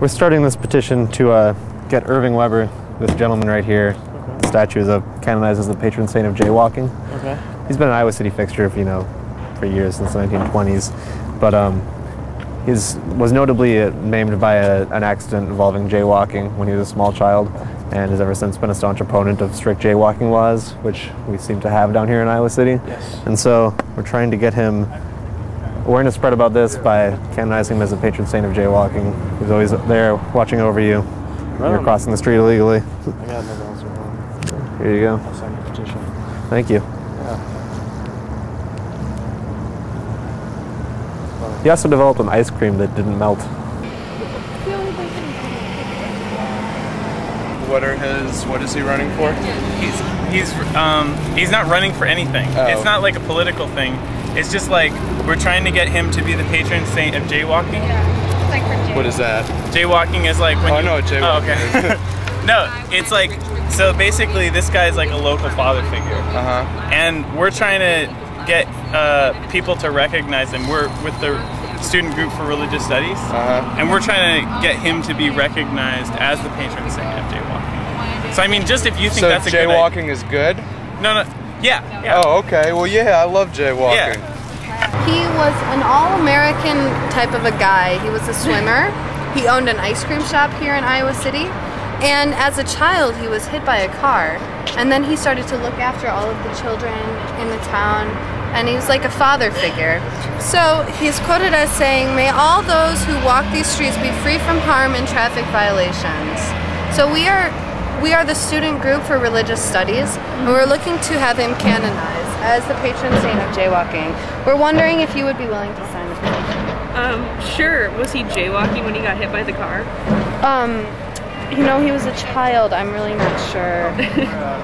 We're starting this petition to get Irving Weber, this gentleman right here. The statue is canonized as the patron saint of jaywalking. Okay. He's been an Iowa City fixture, for years, since the 1920s. But he was notably named by an accident involving jaywalking when he was a small child, and has ever since been a staunch opponent of strict jaywalking laws, which we seem to have down here in Iowa City. Yes. And so we're trying to get him awareness spread about this by canonizing him as a patron saint of jaywalking. He's always there watching over you when you're crossing the street illegally. I got no balls around. Here you go. I'll sign the petition. Thank you. Yeah. He also developed an ice cream that didn't melt. What is he running for? He's not running for anything. Oh. It's not like a political thing. It's just like we're trying to get him to be the patron saint of jaywalking. Yeah, it's like for What is that? Jaywalking is like when I know what jaywalking okay. No, it's like, so basically this guy's like a local father figure. And we're trying to get people to recognize him. We're with the student group for religious studies, and we're trying to get him to be recognized as the patron saint of jaywalking. So I mean, just if you think that's a good idea. Jaywalking is good? No, yeah. Oh, okay. Well, yeah, I love jaywalking. Yeah. He was an all-American type of a guy. He was a swimmer. He owned an ice cream shop here in Iowa City. And as a child, he was hit by a car. And then he started to look after all of the children in the town. And he was like a father figure. So he's quoted as saying, "May all those who walk these streets be free from harm and traffic violations." So we are the student group for religious studies, and we're looking to have him canonized as the patron saint of jaywalking. We're wondering if you would be willing to sign the petition. Sure. Was he jaywalking when he got hit by the car? He was a child. I'm really not sure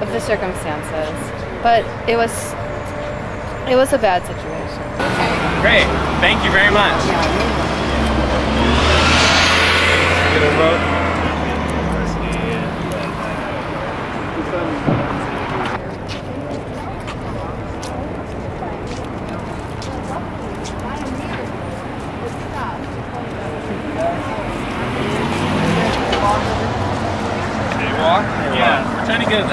of the circumstances, but it was a bad situation. Great. Thank you very much. Get a vote? Yeah, we're trying to get a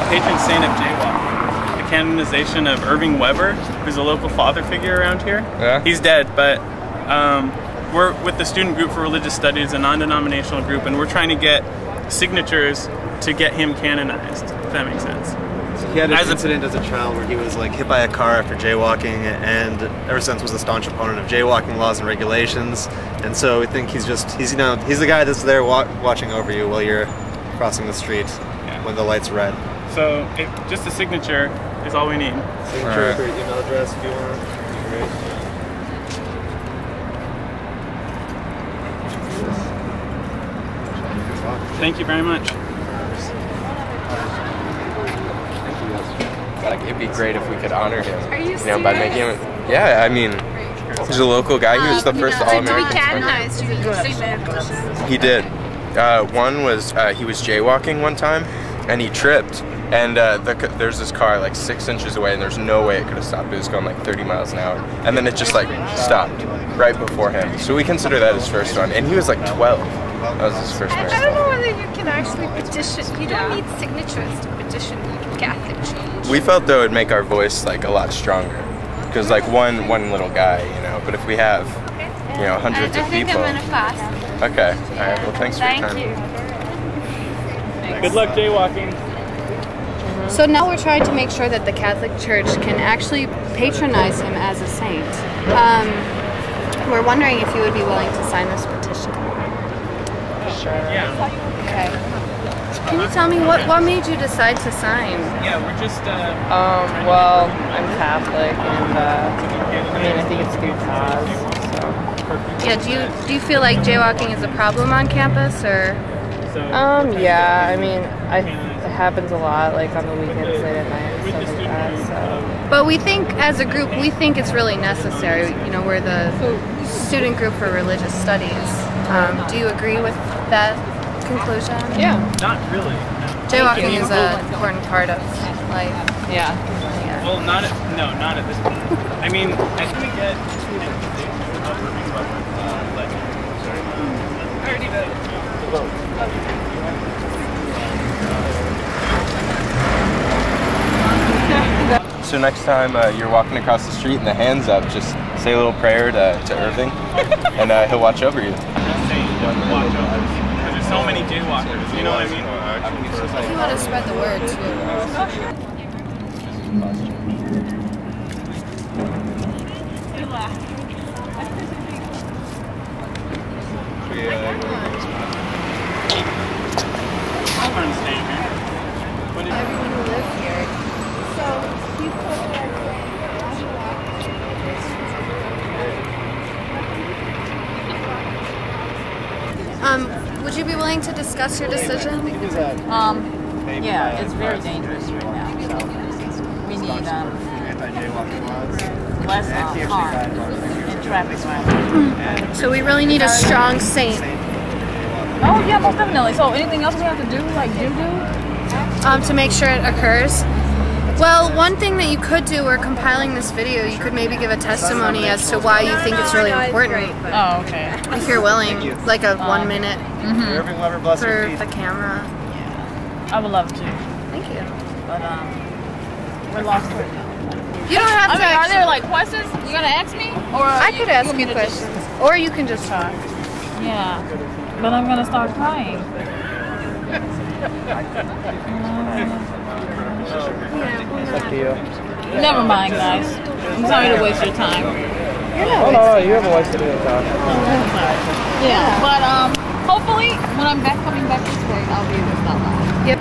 patron saint of jaywalking. The canonization of Irving Weber, who's a local father figure around here. Yeah. He's dead, but we're with the student group for religious studies, a non-denominational group, and we're trying to get signatures to get him canonized, if that makes sense. He had an incident as a child where he was hit by a car after jaywalking, and ever since was a staunch opponent of jaywalking laws and regulations. And so we think he's the guy that's there watching over you while you're crossing the street when the light's red. So just a signature is all we need. Signature for your email address if you want. Great. Thank you very much. It'd be great if we could honor him. Are you know, by making him. Yeah, I mean, he's a local guy. He was the first all-American. Canonized. Do we canonize? He did. One was he was jaywalking one time, and he tripped. And there's this car like 6 inches away, and there's no way it could have stopped. It was going like 30 miles an hour, and then it just stopped right before him. So we consider that his first one, and he was like 12. That was his first miracle. I don't know whether you can actually petition. You don't need signatures to petition Catholic change. We felt though it'd make our voice like a lot stronger, because like one little guy, But if we have, hundreds of people. I think I'm gonna pass. Okay. All right. Well, thanks for your time. Thank you. Good luck jaywalking. So now we're trying to make sure that the Catholic Church can actually patronize him as a saint. We're wondering if you would be willing to sign this petition. Sure. Yeah. Okay. Can you tell me what made you decide to sign? Yeah, we're just. Well, I'm Catholic, and I think it's a good cause. So. Yeah. Do you feel like jaywalking is a problem on campus, or? Yeah. It happens a lot, like on the weekends, late at night, and stuff like that. So. But we think, as a group, it's really necessary. We're the student group for religious studies. Do you agree with that conclusion? Yeah. Not really. Jaywalking is an important part of life. Yeah. Well, not at this point. I mean, I think we get information about Irving Weber, already the vote. So next time you're walking across the street and the hand's up, just say a little prayer to Irving, and he'll watch over you. Watch over. Because there's so many jaywalkers, you know what I mean? You want to spread the word too. I'm staying here. Everyone who lives here. So you would you be willing to discuss your decision? Yeah, it's very dangerous right now. So we need less harm in traffic violence. So we really need a strong saint. Oh yeah, most definitely. So anything else we have to do, like do? To make sure it occurs? Well, one thing that you could do, we're compiling this video, you could maybe give a testimony as to why you think it's really important. Oh, okay. If you're willing, like a 1 minute Irving Weber, bless your for feet. the camera. I would love to, Thank you. but we're lost right now. You don't have I to mean, are actually- there like questions you gonna ask me, or I could ask want me you to just- questions. Or you can just talk. Yeah, but I'm gonna start crying. Up to you. Never mind, guys. I'm sorry to waste your time. Oh no, you have a life to do with that. Yeah, but hopefully when I'm coming back this way, I'll be able to stop by. Yep.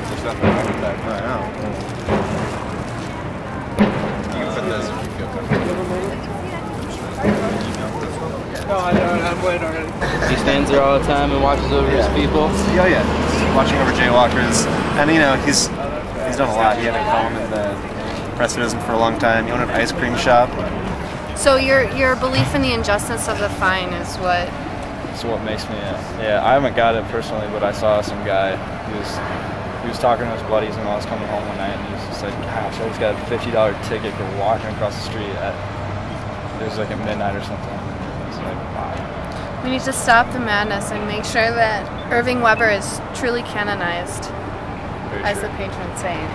There's nothing wrong with that. I know. You can put this if you feel comfortable. No, I'm waiting already. He stands there all the time and watches over his people. Oh yeah, watching over jaywalkers, and you know he's done a lot. He had a column in the Presbytism for a long time. He owned an ice cream shop. So your belief in the injustice of the fine is what? It's what makes me, yeah, I haven't got it personally, but I saw some guy, he was talking to his buddies when I was coming home one night, and he was just like, gosh, I just got a $50 ticket for walking across the street it was like at midnight or something. It's like, wow. We need to stop the madness and make sure that Irving Weber is truly canonized as the patron saint.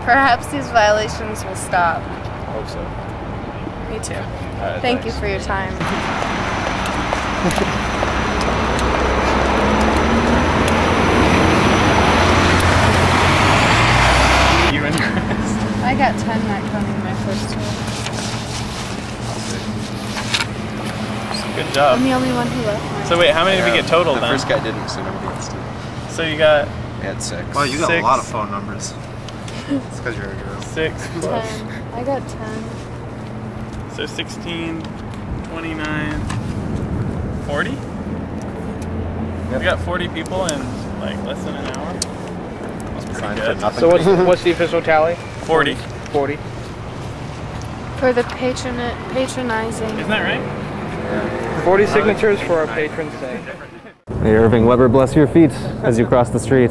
Perhaps these violations will stop. I hope so. Me too. All right, Thank you thanks. for your time. You and Chris. I got 10 not counting my first two. Good job. I'm the only one who left. So wait, how many did we get total The then? first guy didn't, so nobody gets to. So you got We had 6. Well, you got Six. a lot of phone numbers. It's because you're a girl. 6 plus. 10. I got 10. So 16, 29, 40? We got 40 people in like less than an hour. That's pretty good. So what's the official tally? 40. 40. For the patronizing. Isn't that right? 40 signatures for our patron saint. May Irving Weber bless your feet as you cross the street.